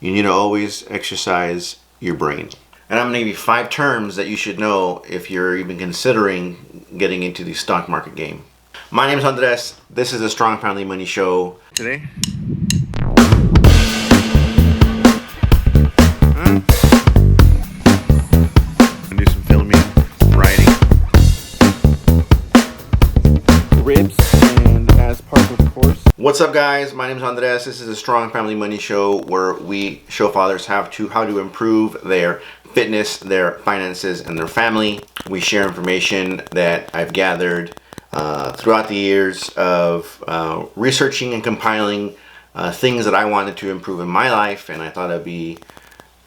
you need to always exercise your brain. And I'm going to give you 5 terms that you should know if you're even considering getting into the stock market game. My name is Andres. This is the Strong Family Money Show. Today, do some filming, writing, ribs, and as part of the course. What's up, guys? My name is Andres. This is a Strong Family Money Show where we show fathers how to improve their fitness, their finances, and their family. We share information that I've gathered throughout the years of researching and compiling things that I wanted to improve in my life, and I thought it'd be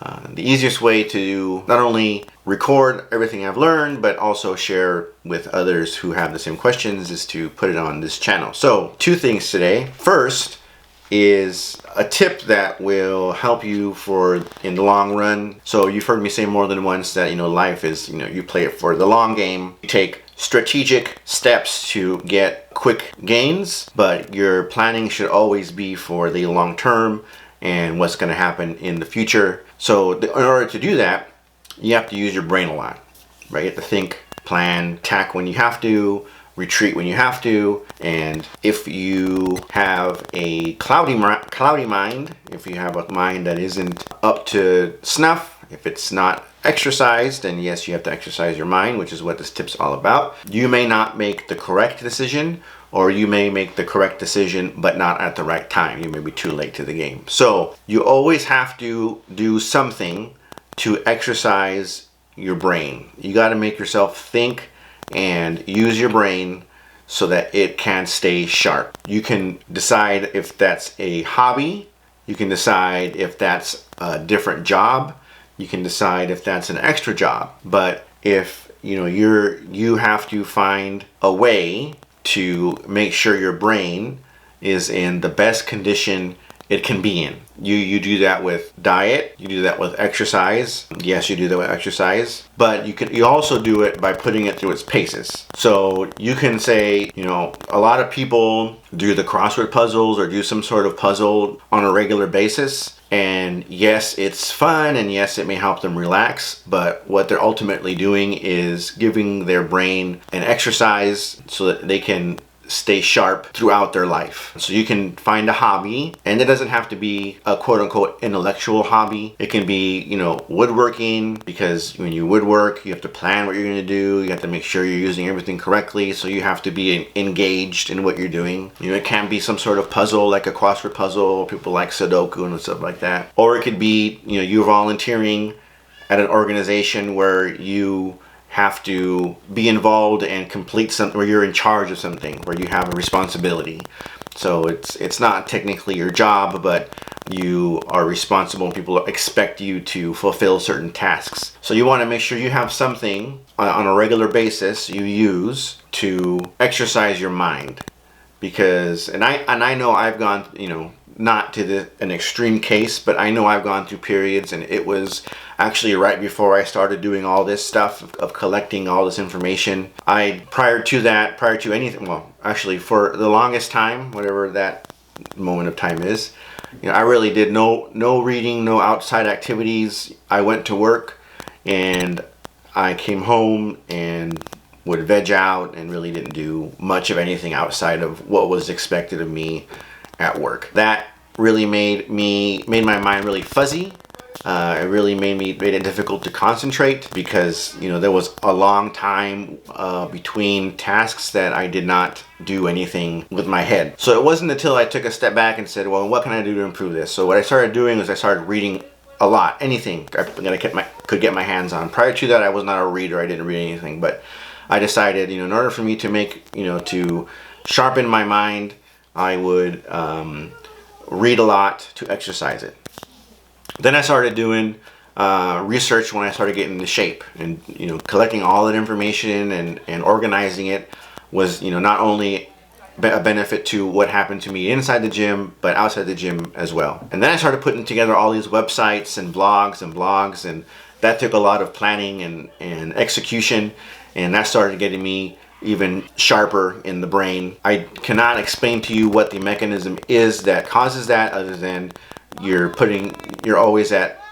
the easiest way to not only record everything I've learned, but also share with others who have the same questions, is to put it on this channel. So 2 things today. First is a tip that will help you in the long run. So you've heard me say more than once that, life is, you play it for the long game. You take strategic steps to get quick gains, but your planning should always be for the long term and what's going to happen in the future. So in order to do that, you have to use your brain a lot, right? You have to think, plan, tack when you have to, retreat when you have to. And if you have a cloudy mind, if you have a mind that isn't up to snuff, if it's not exercised, and yes, you have to exercise your mind, which is what this tip's all about, you may not make the correct decision, or you may make the correct decision but not at the right time. You may be too late to the game. So you always have to do something to exercise your brain. You got to make yourself think and use your brain so that it can stay sharp. You can decide if that's a hobby. You can decide if that's a different job. You can decide if that's an extra job. But if you have to find a way to make sure your brain is in the best condition it can be in. You do that with diet, you do that with exercise. Yes, you do that with exercise, but you also do it by putting it through its paces. So you can say, a lot of people do the crossword puzzles or do some sort of puzzle on a regular basis. And yes, it's fun, and yes, it may help them relax, but what they're ultimately doing is giving their brain an exercise so that they can stay sharp throughout their life. So you can find a hobby, and it doesn't have to be a quote-unquote intellectual hobby. It can be, woodworking, because when you woodwork, you have to plan what you're going to do. You have to make sure you're using everything correctly, so you have to be engaged in what you're doing. It can be some sort of puzzle, like a crossword puzzle. People like Sudoku and stuff like that. Or it could be, you're volunteering at an organization where you have to be involved and complete something, where you're in charge of something, where you have a responsibility. So it's not technically your job, but you are responsible. People expect you to fulfill certain tasks. So you want to make sure you have something on a regular basis you use to exercise your mind. Because, and I know I've gone, not to an extreme case, but I know I've gone through periods, and it was actually right before I started doing all this stuff of collecting all this information. Prior to anything, well, actually for the longest time, whatever that moment of time is, I really did no reading, no outside activities. I went to work and I came home and would veg out and really didn't do much of anything outside of what was expected of me at work. That really made my mind really fuzzy. It really made it difficult to concentrate, because there was a long time between tasks that I did not do anything with my head. So it wasn't until I took a step back and said, well, what can I do to improve this? So what I started doing was I started reading a lot, anything I could get my hands on. Prior to that, I was not a reader. I didn't read anything, but I decided, in order for me to to sharpen my mind, I would read a lot to exercise it. Then I started doing research when I started getting into shape, and collecting all that information and organizing it was not only a benefit to what happened to me inside the gym, but outside the gym as well. And then I started putting together all these websites and blogs, and that took a lot of planning and execution, and that started getting me even sharper in the brain. I cannot explain to you what the mechanism is that causes that, other than you're always at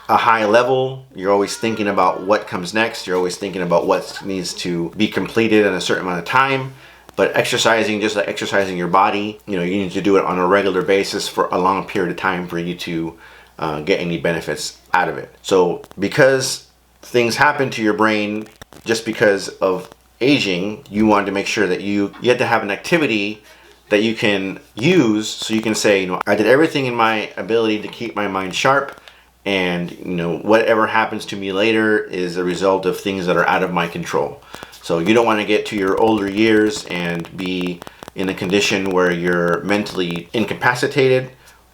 a high level. You're always thinking about what comes next. You're always thinking about what needs to be completed in a certain amount of time. But exercising, just like exercising your body, you need to do it on a regular basis for a long period of time for you to get any benefits out of it. So because things happen to your brain just because of aging, you want to make sure that you have to have an activity that you can use, so you can say, I did everything in my ability to keep my mind sharp, and whatever happens to me later is a result of things that are out of my control. So you don't want to get to your older years and be in a condition where you're mentally incapacitated,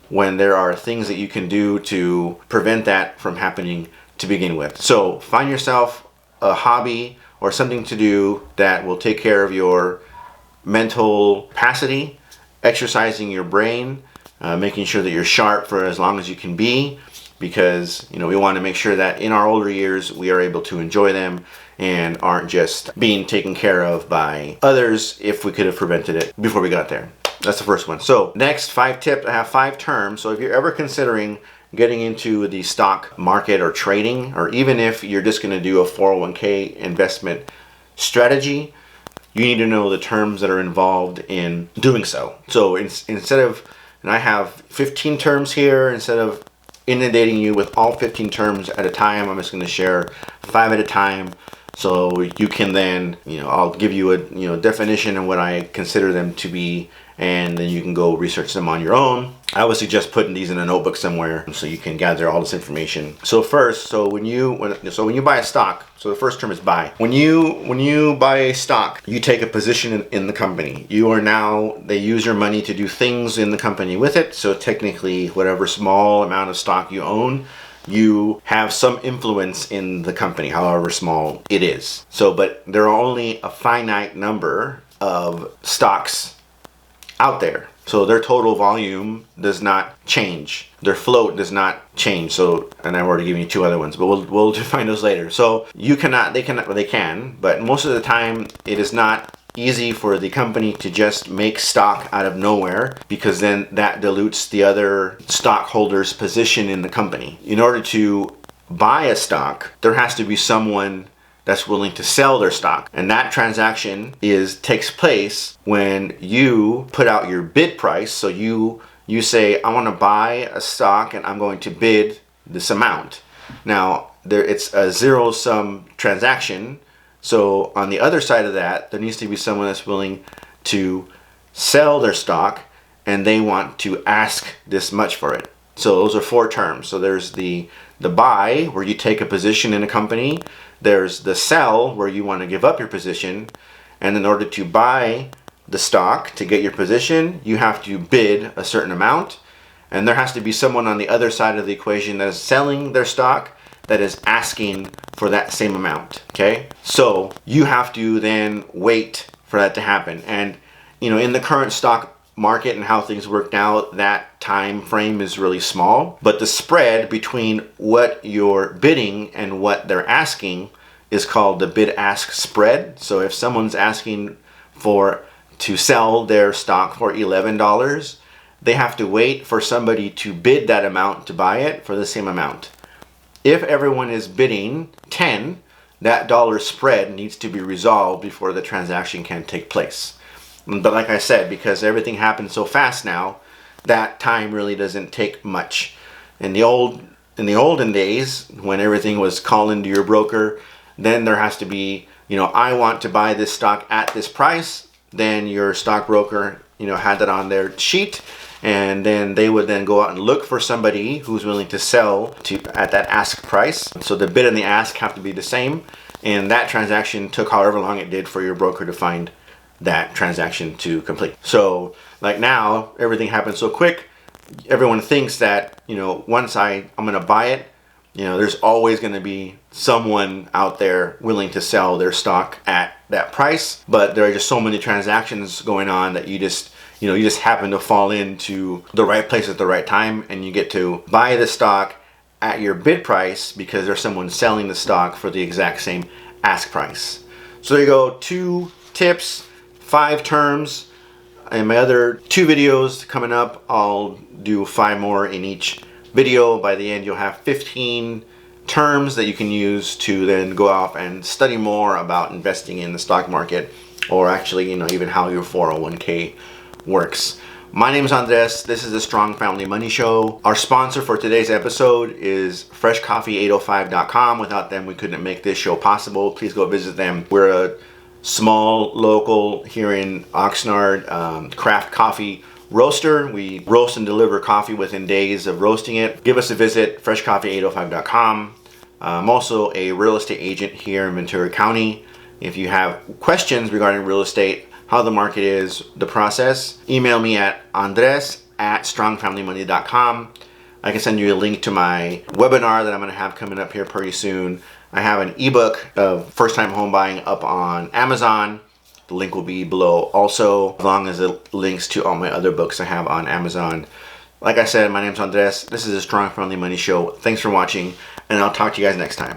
when there are things that you can do to prevent that from happening to begin with. So find yourself a hobby or something to do that will take care of your mental capacity, exercising your brain, making sure that you're sharp for as long as you can be, because we want to make sure that in our older years we are able to enjoy them and aren't just being taken care of by others if we could have prevented it before we got there. That's the first one. So next, 5 tips. I have 5 terms. So if you're ever considering getting into the stock market or trading, or even if you're just going to do a 401k investment strategy, you need to know the terms that are involved in doing so. So instead of, and I have 15 terms here, instead of inundating you with all 15 terms at a time, I'm just going to share 5 at a time. So you can then, I'll give you a definition of what I consider them to be, and then you can go research them on your own. I would suggest putting these in a notebook somewhere so you can gather all this information. So first, when you buy a stock, so the first term is buy. When you buy a stock, you take a position in the company. They use your money to do things in the company with it. So technically, whatever small amount of stock you own, you have some influence in the company, however small it is. But there are only a finite number of stocks out there. So their total volume does not change. Their float does not change. So, and I've already given you 2 other ones, but we'll define those later. So they can, but most of the time it is not easy for the company to just make stock out of nowhere, because then that dilutes the other stockholders' position in the company. In order to buy a stock, there has to be someone that's willing to sell their stock, and that transaction takes place when you put out your bid price. So you say, I want to buy a stock and I'm going to bid this amount. Now it's a zero-sum transaction. So on the other side of that, there needs to be someone that's willing to sell their stock, and they want to ask this much for it. So those are 4 terms. So there's the buy, where you take a position in a company. There's the sell, where you want to give up your position. And in order to buy the stock, to get your position, you have to bid a certain amount. And there has to be someone on the other side of the equation that is selling their stock that is asking for that same amount. Okay? So you have to then wait for that to happen. And in the current stock market and how things work now, that time frame is really small. But the spread between what you're bidding and what they're asking is called the bid-ask spread. So if someone's asking to sell their stock for $11, they have to wait for somebody to bid that amount to buy it for the same amount. If everyone is bidding 10, that dollar spread needs to be resolved before the transaction can take place. But like I said, because everything happens so fast now, that time really doesn't take much. In the olden days, when everything was call into your broker, then there has to be, I want to buy this stock at this price. Then your stockbroker, had that on their sheet, and then they would then go out and look for somebody who's willing to sell at that ask price. So the bid and the ask have to be the same, and that transaction took however long it did for your broker to find that transaction to complete. So like now, everything happens so quick, everyone thinks that, once I'm going to buy it, there's always going to be someone out there willing to sell their stock at that price. But there are just so many transactions going on that you just happen to fall into the right place at the right time, and you get to buy the stock at your bid price because there's someone selling the stock for the exact same ask price. So there you go, 2 tips, 5 terms. In my other 2 videos coming up, I'll do 5 more in each video. By the end, you'll have 15 terms that you can use to then go off and study more about investing in the stock market, or actually, even how your 401k works. My name is Andres. This is the Strong Family Money Show. Our sponsor for today's episode is freshcoffee805.com. Without them, we couldn't make this show possible. Please go visit them. We're a small local here in Oxnard craft coffee roaster. We roast and deliver coffee within days of roasting it. Give us a visit, freshcoffee805.com. I'm also a real estate agent here in Ventura County. If you have questions regarding real estate, how the market is, the process, email me at andres@strongfamilymoney.com. I can send you a link to my webinar that I'm going to have coming up here pretty soon. I have an ebook of first-time home buying up on Amazon. The link will be below also, as long as it links to all my other books I have on Amazon. Like I said, my name's Andres. This is a Strong Family Money Show. Thanks for watching, and I'll talk to you guys next time.